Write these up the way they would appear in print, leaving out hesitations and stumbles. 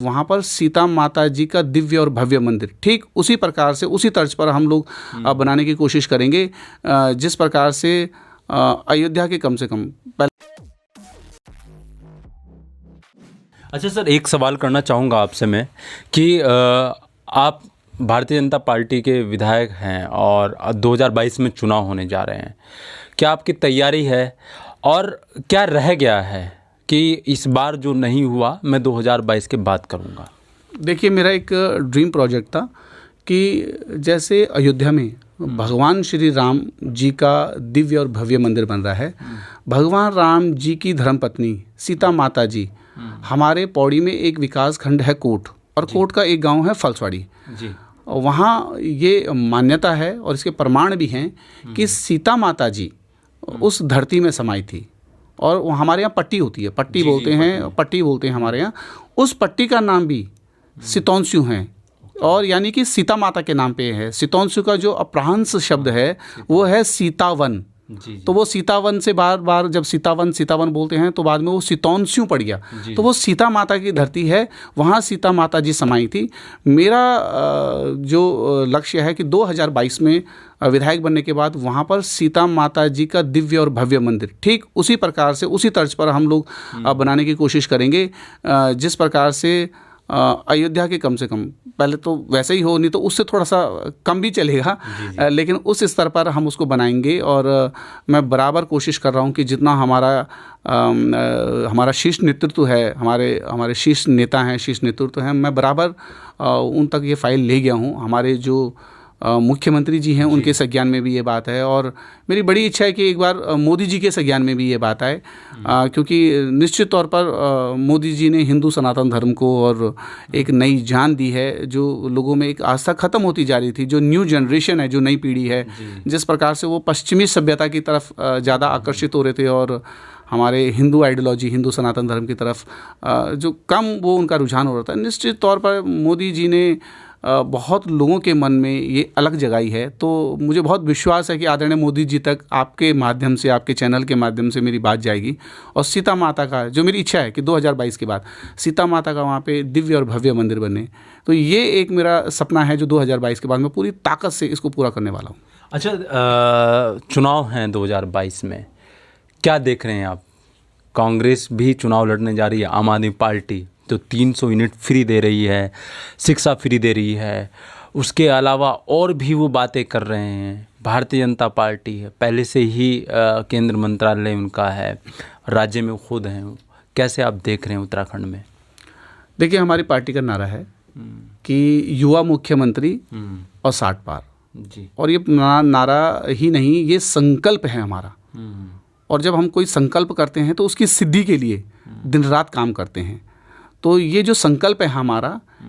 वहाँ पर सीता माता जी का दिव्य और भव्य मंदिर ठीक उसी प्रकार से उसी तर्ज पर हम लोग बनाने की कोशिश करेंगे, जिस प्रकार से अयोध्या के कम से कम पहले। अच्छा सर, एक सवाल करना चाहूँगा आपसे मैं कि आप भारतीय जनता पार्टी के विधायक हैं और 2022 में चुनाव होने जा रहे हैं। क्या आपकी तैयारी है और क्या रह गया है कि इस बार जो नहीं हुआ मैं 2022 के बाद करूँगा? देखिए, मेरा एक ड्रीम प्रोजेक्ट था कि जैसे अयोध्या में भगवान श्री राम जी का दिव्य और भव्य मंदिर बन रहा है, भगवान राम जी की धर्मपत्नी सीता माता जी, हमारे पौड़ी में एक विकास खंड है कोट, और कोट का एक गांव है फलसवाड़ी जी। वहाँ ये मान्यता है और इसके प्रमाण भी हैं कि सीता माता जी उस धरती में समाई थी। और हमारे यहाँ पट्टी होती है, पट्टी बोलते हैं, पट्टी बोलते हैं हमारे यहाँ। उस पट्टी का नाम भी सितौंस्यू है, और यानी कि सीता माता के नाम पे है। सितौंस्यू का जो अपभ्रंश शब्द है वो है सीतावन। तो वो सीतावन से बार बार जब सीतावन बोलते हैं तो बाद में वो सितौंस्यू पड़ गया। तो वो सीता माता की धरती है, वहाँ सीता माता जी समाई थी। मेरा जो लक्ष्य है कि 2022 में विधायक बनने के बाद वहाँ पर सीता माता जी का दिव्य और भव्य मंदिर ठीक उसी प्रकार से उसी तर्ज पर हम लोग बनाने की कोशिश करेंगे, जिस प्रकार से अयोध्या के कम से कम पहले तो वैसे ही हो, नहीं तो उससे थोड़ा सा कम भी चलेगा, लेकिन उस स्तर पर हम उसको बनाएंगे। और मैं बराबर कोशिश कर रहा हूँ कि जितना हमारा शीर्ष नेतृत्व है, हमारे शीर्ष नेता हैं, शीर्ष नेतृत्व हैं, मैं बराबर उन तक ये फाइल ले गया हूँ। हमारे जो मुख्यमंत्री जी हैं उनके संज्ञान में भी ये बात है, और मेरी बड़ी इच्छा है कि एक बार मोदी जी के संज्ञान में भी ये बात आए, क्योंकि निश्चित तौर पर मोदी जी ने हिंदू सनातन धर्म को और एक नई जान दी है। जो लोगों में एक आस्था ख़त्म होती जा रही थी, जो न्यू जनरेशन है, जो नई पीढ़ी है, जिस प्रकार से वो पश्चिमी सभ्यता की तरफ ज़्यादा आकर्षित हो रहे थे और हमारे हिंदू आइडियोलॉजी, हिंदू सनातन धर्म की तरफ जो कम वो उनका रुझान हो रहा था, निश्चित तौर पर मोदी जी ने बहुत लोगों के मन में ये अलग जगाई है। तो मुझे बहुत विश्वास है कि आदरणीय मोदी जी तक आपके माध्यम से, आपके चैनल के माध्यम से मेरी बात जाएगी, और सीता माता का जो मेरी इच्छा है कि 2022 के बाद सीता माता का वहाँ पे दिव्य और भव्य मंदिर बने। तो ये एक मेरा सपना है जो 2022 के बाद मैं पूरी ताकत से इसको पूरा करने वाला हूँ। अच्छा, चुनाव हैं 2022 में, क्या देख रहे हैं आप? कांग्रेस भी चुनाव लड़ने जा रही है, आम आदमी पार्टी तो 300 यूनिट फ्री दे रही है, शिक्षा फ्री दे रही है, उसके अलावा और भी वो बातें कर रहे हैं। भारतीय जनता पार्टी है, पहले से ही केंद्र मंत्रालय उनका है, राज्य में खुद हैं। कैसे आप देख रहे हैं उत्तराखंड में? देखिए, हमारी पार्टी का नारा है कि युवा मुख्यमंत्री और 60 पार जी। और ये नारा ही नहीं, ये संकल्प है हमारा। और जब हम कोई संकल्प करते हैं तो उसकी सिद्धि के लिए दिन रात काम करते हैं। तो ये जो संकल्प है हमारा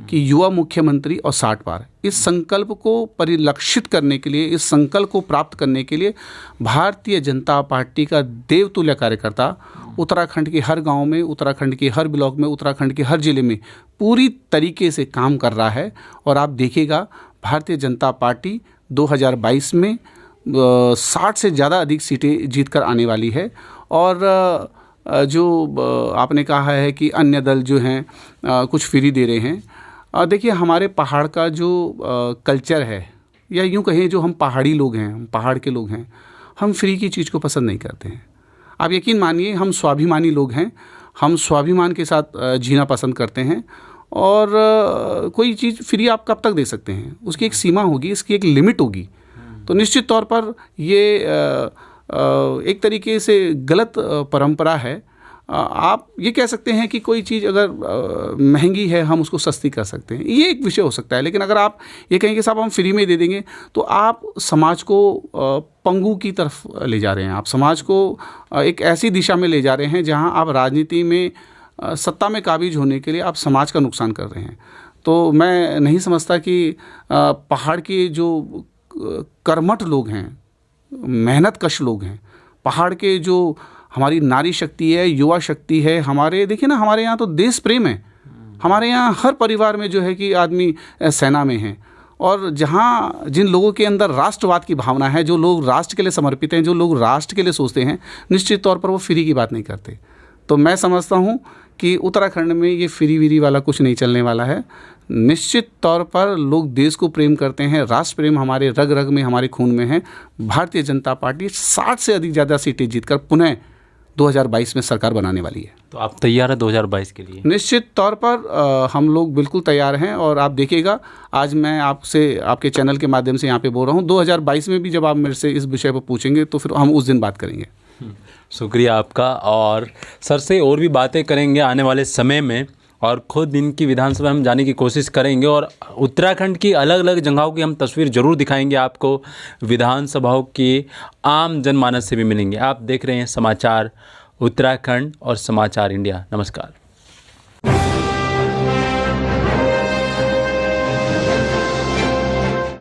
कि युवा मुख्यमंत्री और 60 पार, इस संकल्प को परिलक्षित करने के लिए, इस संकल्प को प्राप्त करने के लिए भारतीय जनता पार्टी का देवतुल्य कार्यकर्ता उत्तराखंड के हर गांव में, उत्तराखंड के हर ब्लॉक में, उत्तराखंड के हर जिले में पूरी तरीके से काम कर रहा है। और आप देखिएगा, भारतीय जनता पार्टी 2022 में 60 से ज़्यादा अधिक सीटें जीत कर आने वाली है। और जो आपने कहा है कि अन्य दल जो हैं कुछ फ्री दे रहे हैं, देखिए, हमारे पहाड़ का जो कल्चर है, या यूँ कहें जो हम पहाड़ी लोग हैं, हम पहाड़ के लोग हैं, हम फ्री की चीज़ को पसंद नहीं करते हैं। आप यकीन मानिए, हम स्वाभिमानी लोग हैं, हम स्वाभिमान के साथ जीना पसंद करते हैं। और कोई चीज़ फ्री आप कब तक दे सकते हैं? उसकी एक सीमा होगी, इसकी एक लिमिट होगी। तो निश्चित तौर पर ये एक तरीके से गलत परंपरा है। आप ये कह सकते हैं कि कोई चीज़ अगर महंगी है हम उसको सस्ती कर सकते हैं, ये एक विषय हो सकता है। लेकिन अगर आप ये कहेंगे साहब हम फ्री में दे देंगे, तो आप समाज को पंगु की तरफ ले जा रहे हैं। आप समाज को एक ऐसी दिशा में ले जा रहे हैं जहां आप राजनीति में सत्ता में काबिज होने के लिए आप समाज का नुकसान कर रहे हैं। तो मैं नहीं समझता कि पहाड़ के जो कर्मठ लोग हैं, मेहनतकश लोग हैं, पहाड़ के जो हमारी नारी शक्ति है, युवा शक्ति है, हमारे देखिए ना, हमारे यहाँ तो देश प्रेम है। हमारे यहाँ हर परिवार में जो है कि आदमी सेना में है। और जहाँ जिन लोगों के अंदर राष्ट्रवाद की भावना है, जो लोग राष्ट्र के लिए समर्पित हैं, जो लोग राष्ट्र के लिए सोचते हैं, निश्चित तौर पर वो फ्री की बात नहीं करते। तो मैं समझता हूँ कि उत्तराखंड में ये फ्री वीरी वाला कुछ नहीं चलने वाला है। निश्चित तौर पर लोग देश को प्रेम करते हैं, राष्ट्र प्रेम हमारे रग रग में, हमारे खून में है। भारतीय जनता पार्टी 60 से अधिक ज़्यादा सीटें जीतकर पुनः 2022 में सरकार बनाने वाली है। तो आप तैयार हैं 2022 के लिए? निश्चित तौर पर हम लोग बिल्कुल तैयार हैं। और आप देखिएगा, आज मैं आपसे आपके चैनल के माध्यम से यहाँ पे बोल रहा हूँ, 2022 में भी जब आप मेरे से इस विषय पर पूछेंगे तो फिर हम उस दिन बात करेंगे। शुक्रिया आपका। और सर से और भी बातें करेंगे आने वाले समय में, और खुद इनकी विधानसभा हम जाने की कोशिश करेंगे, और उत्तराखंड की अलग अलग जगहों की हम तस्वीर ज़रूर दिखाएंगे आपको, विधानसभाओं की आम जनमानस से भी मिलेंगे। आप देख रहे हैं समाचार उत्तराखंड और समाचार इंडिया। नमस्कार।